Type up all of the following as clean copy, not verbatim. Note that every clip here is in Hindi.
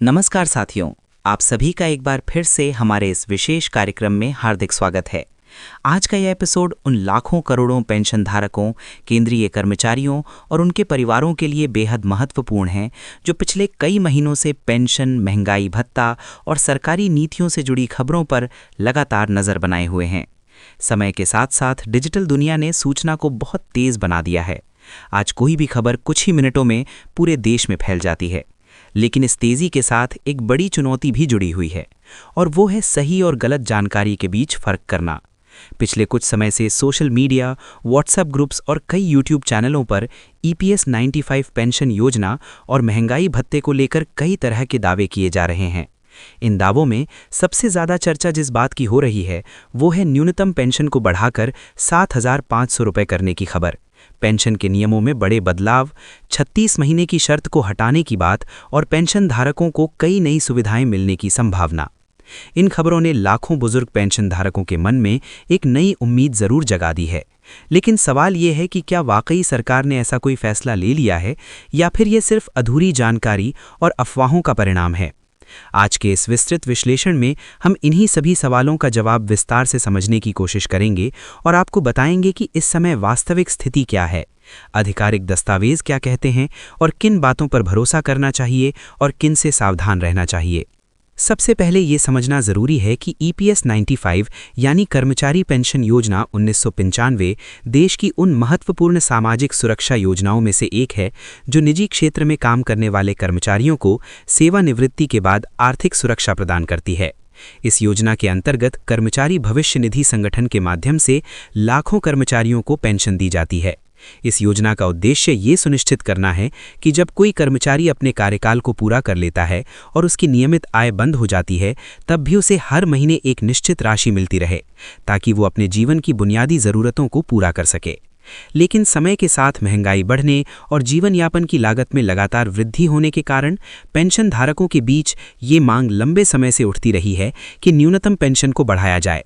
नमस्कार साथियों, आप सभी का एक बार फिर से हमारे इस विशेष कार्यक्रम में हार्दिक स्वागत है। आज का यह एपिसोड उन लाखों करोड़ों पेंशन धारकों, केंद्रीय कर्मचारियों और उनके परिवारों के लिए बेहद महत्वपूर्ण है, जो पिछले कई महीनों से पेंशन, महंगाई भत्ता और सरकारी नीतियों से जुड़ी खबरों पर लगातार नज़र बनाए हुए हैं। समय के साथ साथ डिजिटल दुनिया ने सूचना को बहुत तेज़ बना दिया है। आज कोई भी खबर कुछ ही मिनटों में पूरे देश में फैल जाती है। लेकिन इस तेज़ी के साथ एक बड़ी चुनौती भी जुड़ी हुई है, और वो है सही और गलत जानकारी के बीच फ़र्क करना। पिछले कुछ समय से सोशल मीडिया, व्हाट्सएप ग्रुप्स और कई यूट्यूब चैनलों पर EPS 95 पेंशन योजना और महंगाई भत्ते को लेकर कई तरह के दावे किए जा रहे हैं। इन दावों में सबसे ज़्यादा चर्चा जिस बात की हो रही है वो है न्यूनतम पेंशन को बढ़ाकर 7,500 रुपये करने की खबर, पेंशन के नियमों में बड़े बदलाव, 36 महीने की शर्त को हटाने की बात और पेंशन धारकों को कई नई सुविधाएं मिलने की संभावना। इन खबरों ने लाखों बुजुर्ग पेंशन धारकों के मन में एक नई उम्मीद जरूर जगा दी है। लेकिन सवाल ये है कि क्या वाकई सरकार ने ऐसा कोई फैसला ले लिया है, या फिर ये सिर्फ अधूरी जानकारी और अफवाहों का परिणाम है। आज के इस विस्तृत विश्लेषण में हम इन्हीं सभी सवालों का जवाब विस्तार से समझने की कोशिश करेंगे और आपको बताएंगे कि इस समय वास्तविक स्थिति क्या है, आधिकारिक दस्तावेज क्या कहते हैं और किन बातों पर भरोसा करना चाहिए और किन से सावधान रहना चाहिए। सबसे पहले ये समझना ज़रूरी है कि EPS 95 यानी कर्मचारी पेंशन योजना 1995 देश की उन महत्वपूर्ण सामाजिक सुरक्षा योजनाओं में से एक है जो निजी क्षेत्र में काम करने वाले कर्मचारियों को सेवानिवृत्ति के बाद आर्थिक सुरक्षा प्रदान करती है। इस योजना के अंतर्गत कर्मचारी भविष्य निधि संगठन के माध्यम से लाखों कर्मचारियों को पेंशन दी जाती है। इस योजना का उद्देश्य ये सुनिश्चित करना है कि जब कोई कर्मचारी अपने कार्यकाल को पूरा कर लेता है और उसकी नियमित आय बंद हो जाती है, तब भी उसे हर महीने एक निश्चित राशि मिलती रहे, ताकि वो अपने जीवन की बुनियादी ज़रूरतों को पूरा कर सके। लेकिन समय के साथ महंगाई बढ़ने और जीवन यापन की लागत में लगातार वृद्धि होने के कारण पेंशन धारकों के बीच ये मांग लंबे समय से उठती रही है कि न्यूनतम पेंशन को बढ़ाया जाए।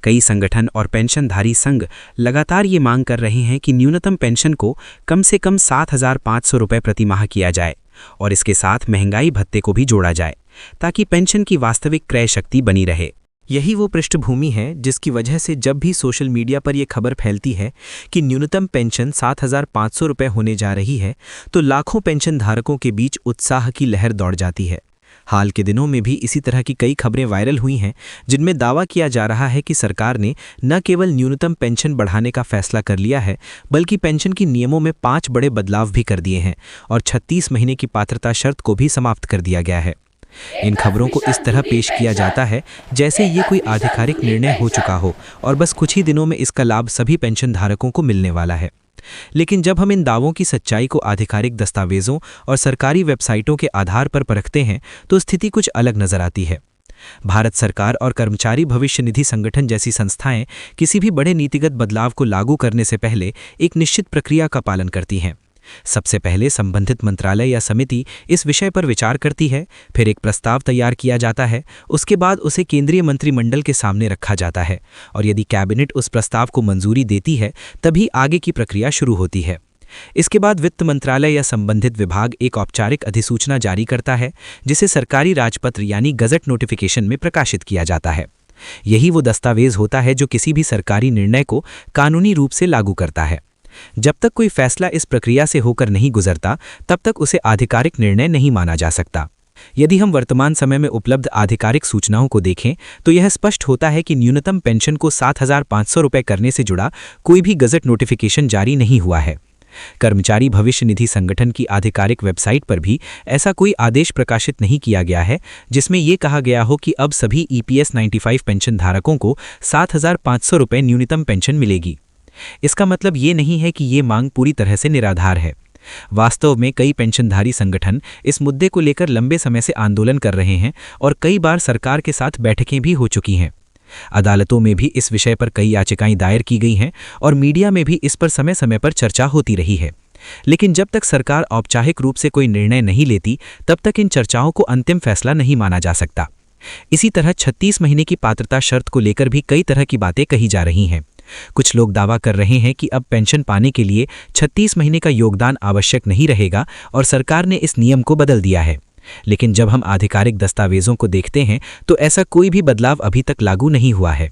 कई संगठन और पेंशनधारी संघ लगातार ये मांग कर रहे हैं कि न्यूनतम पेंशन को कम से कम 7,500 रुपये प्रति माह किया जाए और इसके साथ महंगाई भत्ते को भी जोड़ा जाए, ताकि पेंशन की वास्तविक क्रय शक्ति बनी रहे। यही वो पृष्ठभूमि है जिसकी वजह से जब भी सोशल मीडिया पर यह खबर फैलती है कि न्यूनतम पेंशन 7,500 रुपये होने जा रही है, तो लाखों पेंशन धारकों के बीच उत्साह की लहर दौड़ जाती है। हाल के दिनों में भी इसी तरह की कई खबरें वायरल हुई हैं, जिनमें दावा किया जा रहा है कि सरकार ने न केवल न्यूनतम पेंशन बढ़ाने का फैसला कर लिया है, बल्कि पेंशन की नियमों में 5 बड़े बदलाव भी कर दिए हैं और 36 महीने की पात्रता शर्त को भी समाप्त कर दिया गया है। इन खबरों को इस तरह पेश किया जाता है जैसे ये कोई आधिकारिक निर्णय हो चुका हो और बस कुछ ही दिनों में इसका लाभ सभी पेंशन धारकों को मिलने वाला है। लेकिन जब हम इन दावों की सच्चाई को आधिकारिक दस्तावेजों और सरकारी वेबसाइटों के आधार पर परखते हैं, तो स्थिति कुछ अलग नजर आती है। भारत सरकार और कर्मचारी भविष्य निधि संगठन जैसी संस्थाएं किसी भी बड़े नीतिगत बदलाव को लागू करने से पहले एक निश्चित प्रक्रिया का पालन करती हैं। सबसे पहले संबंधित मंत्रालय या समिति इस विषय पर विचार करती है, फिर एक प्रस्ताव तैयार किया जाता है, उसके बाद उसे केंद्रीय मंत्रिमंडल के सामने रखा जाता है और यदि कैबिनेट उस प्रस्ताव को मंजूरी देती है, तभी आगे की प्रक्रिया शुरू होती है। इसके बाद वित्त मंत्रालय या संबंधित विभाग एक औपचारिक अधिसूचना जारी करता है, जिसे सरकारी राजपत्र यानी गजट नोटिफिकेशन में प्रकाशित किया जाता है। यही वो दस्तावेज होता है जो किसी भी सरकारी निर्णय को कानूनी रूप से लागू करता है। जब तक कोई फैसला इस प्रक्रिया से होकर नहीं गुजरता, तब तक उसे आधिकारिक निर्णय नहीं माना जा सकता। यदि हम वर्तमान समय में उपलब्ध आधिकारिक सूचनाओं को देखें, तो यह स्पष्ट होता है कि न्यूनतम पेंशन को 7,500 रुपये करने से जुड़ा कोई भी गजट नोटिफिकेशन जारी नहीं हुआ है। कर्मचारी भविष्य निधि संगठन की आधिकारिक वेबसाइट पर भी ऐसा कोई आदेश प्रकाशित नहीं किया गया है जिसमें यह कहा गया हो कि अब सभी EPS 95 पेंशन धारकों को 7,500 रुपये न्यूनतम पेंशन मिलेगी। इसका मतलब ये नहीं है कि ये मांग पूरी तरह से निराधार है। वास्तव में कई पेंशनधारी संगठन इस मुद्दे को लेकर लंबे समय से आंदोलन कर रहे हैं और कई बार सरकार के साथ बैठकें भी हो चुकी हैं। अदालतों में भी इस विषय पर कई याचिकाएं दायर की गई हैं और मीडिया में भी इस पर समय समय पर चर्चा होती रही है। लेकिन जब तक सरकार औपचारिक रूप से कोई निर्णय नहीं लेती, तब तक इन चर्चाओं को अंतिम फैसला नहीं माना जा सकता। इसी तरह 36 महीने की पात्रता शर्त को लेकर भी कई तरह की बातें कही जा रही हैं। कुछ लोग दावा कर रहे हैं कि अब पेंशन पाने के लिए 36 महीने का योगदान आवश्यक नहीं रहेगा और सरकार ने इस नियम को बदल दिया है। लेकिन जब हम आधिकारिक दस्तावेजों को देखते हैं तो ऐसा कोई भी बदलाव अभी तक लागू नहीं हुआ है।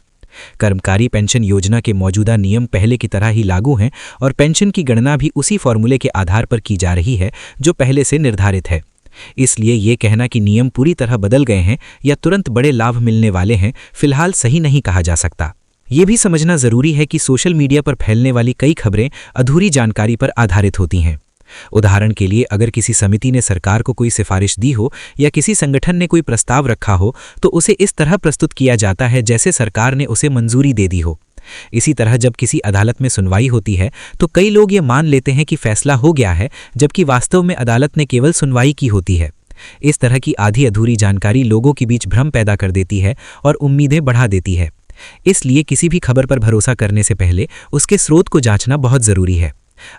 कर्मचारी पेंशन योजना के मौजूदा नियम पहले की तरह ही लागू हैं और पेंशन की गणना भी उसी फॉर्मूले के आधार पर की जा रही है जो पहले से निर्धारित है। इसलिए ये कहना कि नियम पूरी तरह बदल गए हैं या तुरंत बड़े लाभ मिलने वाले हैं, फिलहाल सही नहीं कहा जा सकता। ये भी समझना जरूरी है कि सोशल मीडिया पर फैलने वाली कई खबरें अधूरी जानकारी पर आधारित होती हैं। उदाहरण के लिए, अगर किसी समिति ने सरकार को कोई सिफारिश दी हो या किसी संगठन ने कोई प्रस्ताव रखा हो तो उसे इस तरह प्रस्तुत किया जाता है जैसे सरकार ने उसे मंजूरी दे दी हो। इसी तरह जब किसी अदालत में सुनवाई होती है तो कई लोग ये मान लेते हैं कि फैसला हो गया है, जबकि वास्तव में अदालत ने केवल सुनवाई की होती है। इस तरह की आधी अधूरी जानकारी लोगों के बीच भ्रम पैदा कर देती है और उम्मीदें बढ़ा देती है। इसलिए किसी भी खबर पर भरोसा करने से पहले उसके स्रोत को जांचना बहुत जरूरी है।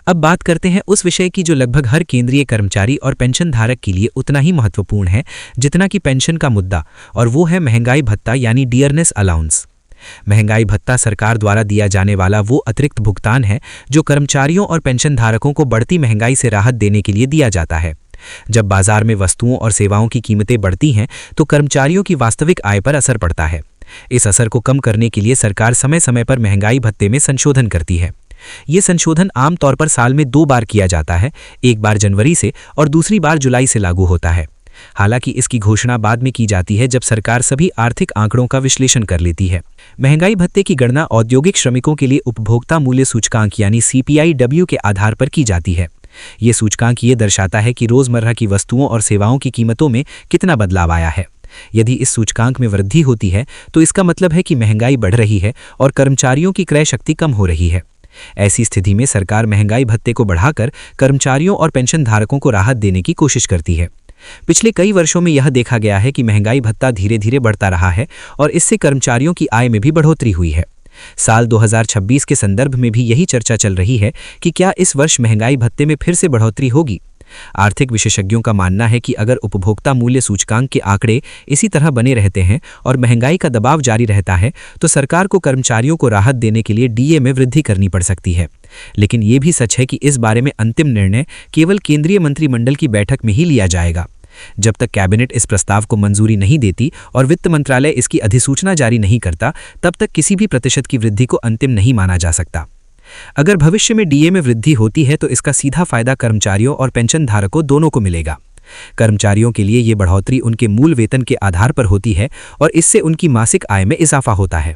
अब बात करते हैं उस विषय की जो लगभग हर केंद्रीय कर्मचारी और पेंशन धारक के लिए उतना ही महत्वपूर्ण है जितना कि पेंशन का मुद्दा, और वो है महंगाई भत्ता यानी डियरनेस अलाउंस। महंगाई भत्ता सरकार द्वारा दिया जाने वाला वो अतिरिक्त भुगतान है जो कर्मचारियों और पेंशन धारकों को बढ़ती महंगाई से राहत देने के लिए दिया जाता है। जब बाजार में वस्तुओं और सेवाओं की कीमतें बढ़ती हैं तो कर्मचारियों की वास्तविक आय पर असर पड़ता है। इस असर को कम करने के लिए सरकार समय समय पर महंगाई भत्ते में संशोधन करती है। ये संशोधन आमतौर पर साल में 2 बार किया जाता है, एक बार जनवरी से और दूसरी बार जुलाई से लागू होता है। हालांकि इसकी घोषणा बाद में की जाती है जब सरकार सभी आर्थिक आंकड़ों का विश्लेषण कर लेती है। महंगाई भत्ते की गणना औद्योगिक श्रमिकों के लिए उपभोक्ता मूल्य सूचकांक यानी CPIW के आधार पर की जाती है। ये सूचकांक ये दर्शाता है कि रोजमर्रा की वस्तुओं और सेवाओं की कीमतों में कितना बदलाव आया है। यदि इस सूचकांक में वृद्धि होती है तो इसका मतलब है कि महंगाई बढ़ रही है और कर्मचारियों की क्रय शक्ति कम हो रही है। ऐसी स्थिति में सरकार महंगाई भत्ते को बढ़ाकर कर्मचारियों और पेंशन धारकों को राहत देने की कोशिश करती है। पिछले कई वर्षों में यह देखा गया है कि महंगाई भत्ता धीरे धीरे बढ़ता रहा है और इससे कर्मचारियों की आय में भी बढ़ोतरी हुई है। साल 2026 के संदर्भ में भी यही चर्चा चल रही है कि क्या इस वर्ष महंगाई भत्ते में फिर से बढ़ोतरी होगी। आर्थिक विशेषज्ञों का मानना है कि अगर उपभोक्ता मूल्य सूचकांक के आंकड़े इसी तरह बने रहते हैं और महंगाई का दबाव जारी रहता है तो सरकार को कर्मचारियों को राहत देने के लिए DA में वृद्धि करनी पड़ सकती है। लेकिन ये भी सच है कि इस बारे में अंतिम निर्णय केवल केंद्रीय मंत्रिमंडल की बैठक में ही लिया जाएगा। जब तक कैबिनेट इस प्रस्ताव को मंजूरी नहीं देती और वित्त मंत्रालय इसकी अधिसूचना जारी नहीं करता, तब तक किसी भी प्रतिशत की वृद्धि को अंतिम नहीं माना जा सकता। अगर भविष्य में DA में वृद्धि होती है तो इसका सीधा फायदा कर्मचारियों और पेंशन धारकों दोनों को मिलेगा। कर्मचारियों के लिए ये बढ़ोतरी उनके मूल वेतन के आधार पर होती है और इससे उनकी मासिक आय में इजाफा होता है।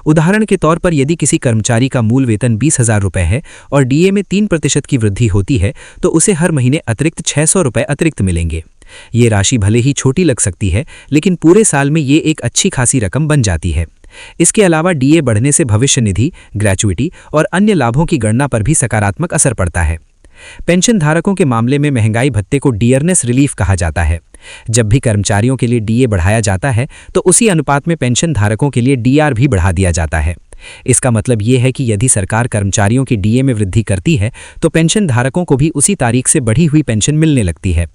उदाहरण के तौर पर यदि किसी कर्मचारी का मूल वेतन 20,000 रुपये है और DA में 3% की वृद्धि होती है तो उसे हर महीने अतिरिक्त 600 रुपये अतिरिक्त मिलेंगे। ये राशि भले ही छोटी लग सकती है, लेकिन पूरे साल में ये एक अच्छी खासी रकम बन जाती है। इसके अलावा DA बढ़ने से भविष्य निधि, ग्रेच्युइटी और अन्य लाभों की गणना पर भी सकारात्मक असर पड़ता है। पेंशन धारकों के मामले में महंगाई भत्ते को डियरनेस रिलीफ कहा जाता है। जब भी कर्मचारियों के लिए DA बढ़ाया जाता है तो उसी अनुपात में पेंशन धारकों के लिए DR भी बढ़ा दिया जाता है। इसका मतलब ये है कि यदि सरकार कर्मचारियों की DA में वृद्धि करती है तो पेंशन धारकों को भी उसी तारीख से बढ़ी हुई पेंशन मिलने लगती है।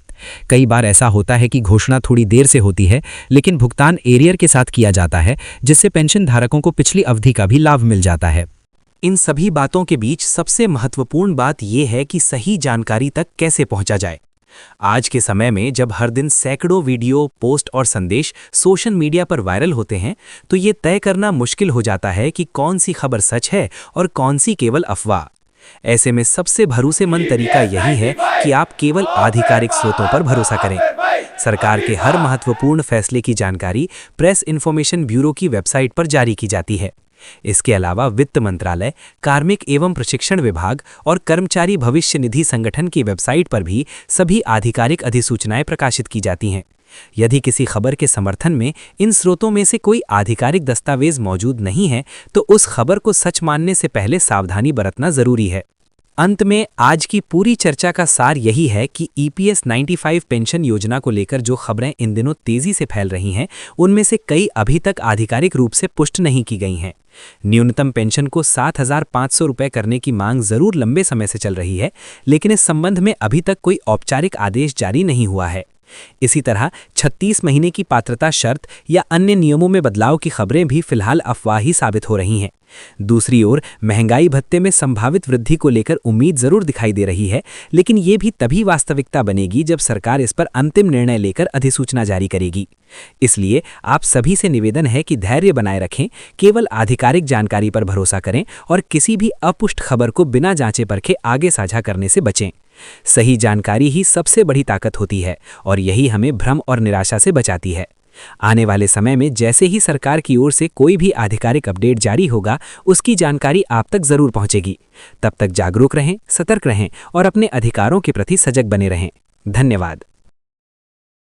कई बार ऐसा होता है कि घोषणा थोड़ी देर से होती है, लेकिन भुगतान एरियर के साथ किया जाता है, जिससे पेंशन धारकों को पिछली अवधि का भी लाभ मिल जाता है। इन सभी बातों के बीच सबसे महत्वपूर्ण बात यह है कि सही जानकारी तक कैसे पहुंचा जाए। आज के समय में जब हर दिन सैकड़ों वीडियो, पोस्ट और संदेश सोशल मीडिया पर वायरल होते हैं, तो ये तय करना मुश्किल हो जाता है कि कौन सी खबर सच है और कौन सी केवल अफवाह। ऐसे में सबसे भरोसेमंद तरीका यही है कि आप केवल आधिकारिक स्रोतों पर भरोसा करें। सरकार के हर महत्वपूर्ण फैसले की जानकारी प्रेस इन्फॉर्मेशन ब्यूरो की वेबसाइट पर जारी की जाती है। इसके अलावा वित्त मंत्रालय, कार्मिक एवं प्रशिक्षण विभाग और कर्मचारी भविष्य निधि संगठन की वेबसाइट पर भी सभी आधिकारिक अधिसूचनाएं प्रकाशित की जाती हैं। यदि किसी खबर के समर्थन में इन स्रोतों में से कोई आधिकारिक दस्तावेज मौजूद नहीं है तो उस खबर को सच मानने से पहले सावधानी बरतना जरूरी है। अंत में आज की पूरी चर्चा का सार यही है कि EPS 95 पेंशन योजना को लेकर जो खबरें इन दिनों तेजी से फैल रही हैं, उनमें से कई अभी तक आधिकारिक रूप से पुष्ट नहीं की गई हैं। न्यूनतम पेंशन को 7,500 रुपये करने की मांग जरूर लंबे समय से चल रही है, लेकिन इस संबंध में अभी तक कोई औपचारिक आदेश जारी नहीं हुआ है। इसी तरह 36 महीने की पात्रता शर्त या अन्य नियमों में बदलाव की खबरें भी फिलहाल अफवाह ही साबित हो रही हैं। दूसरी ओर महंगाई भत्ते में संभावित वृद्धि को लेकर उम्मीद जरूर दिखाई दे रही है, लेकिन ये भी तभी वास्तविकता बनेगी जब सरकार इस पर अंतिम निर्णय लेकर अधिसूचना जारी करेगी। इसलिए आप सभी से निवेदन है कि धैर्य बनाए रखें, केवल आधिकारिक जानकारी पर भरोसा करें और किसी भी अपुष्ट खबर को बिना जांचे परखे आगे साझा करने से बचें। सही जानकारी ही सबसे बड़ी ताकत होती है और यही हमें भ्रम और निराशा से बचाती है। आने वाले समय में जैसे ही सरकार की ओर से कोई भी आधिकारिक अपडेट जारी होगा, उसकी जानकारी आप तक जरूर पहुंचेगी। तब तक जागरूक रहें, सतर्क रहें और अपने अधिकारों के प्रति सजग बने रहें। धन्यवाद।